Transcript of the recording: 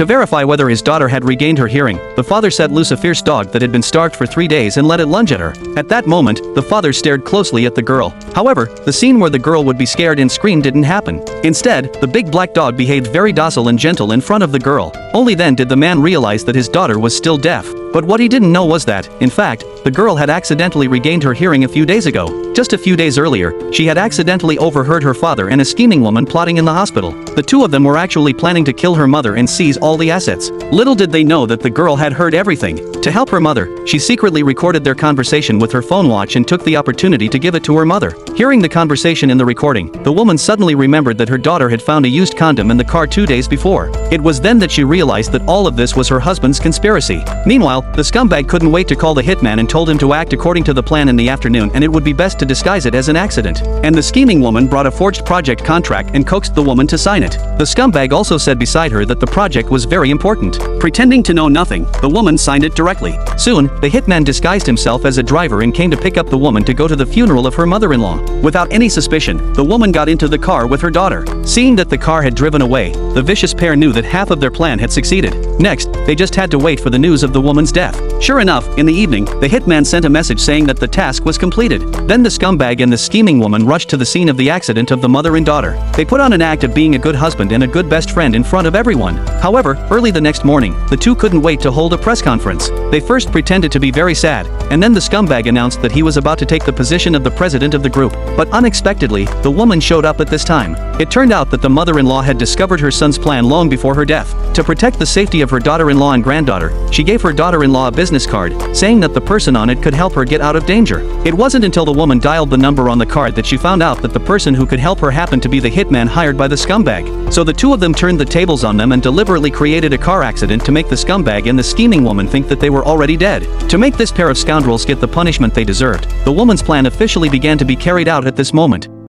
To verify whether his daughter had regained her hearing, the father set loose a fierce dog that had been starved for 3 days and let it lunge at her. At that moment, the father stared closely at the girl. However, the scene where the girl would be scared and scream didn't happen. Instead, the big black dog behaved very docile and gentle in front of the girl. Only then did the man realize that his daughter was still deaf. But what he didn't know was that, in fact, the girl had accidentally regained her hearing a few days ago. Just a few days earlier, she had accidentally overheard her father and a scheming woman plotting in the hospital. The two of them were actually planning to kill her mother and seize all the assets. Little did they know that the girl had heard everything. To help her mother, she secretly recorded their conversation with her phone watch and took the opportunity to give it to her mother. Hearing the conversation in the recording, the woman suddenly remembered that her daughter had found a used condom in the car 2 days before. It was then that she realized that all of this was her husband's conspiracy. Meanwhile, the scumbag couldn't wait to call the hitman and told him to act according to the plan in the afternoon, and it would be best to disguise it as an accident. And the scheming woman brought a forged project contract and coaxed the woman to sign it. The scumbag also said beside her that the project was very important. Pretending to know nothing, the woman signed it directly. Soon, the hitman disguised himself as a driver and came to pick up the woman to go to the funeral of her mother-in-law. Without any suspicion, the woman got into the car with her daughter. Seeing that the car had driven away, the vicious pair knew that half of their plan had succeeded. Next, they just had to wait for the news of the woman's death. Sure enough, in the evening, the hitman sent a message saying that the task was completed. Then the scumbag and the scheming woman rushed to the scene of the accident of the mother and daughter. They put on an act of being a good husband and a good best friend in front of everyone. However, early the next morning, the two couldn't wait to hold a press conference. They first pretended to be very sad, and then the scumbag announced that he was about to take the position of the president of the group. But unexpectedly, the woman showed up at this time. It turned out that the mother-in-law had discovered her son's plan long before her death. To protect the safety of her daughter-in-law and granddaughter, she gave her daughter-in-law a business card, saying that the person on it could help her get out of danger. It wasn't until the woman dialed the number on the card that she found out that the person who could help her happened to be the hitman hired by the scumbag. So the two of them turned the tables on them and deliberately created a car accident to make the scumbag and the scheming woman think that they were already dead. To make this pair of scoundrels get the punishment they deserved, the woman's plan officially began to be carried out at this moment.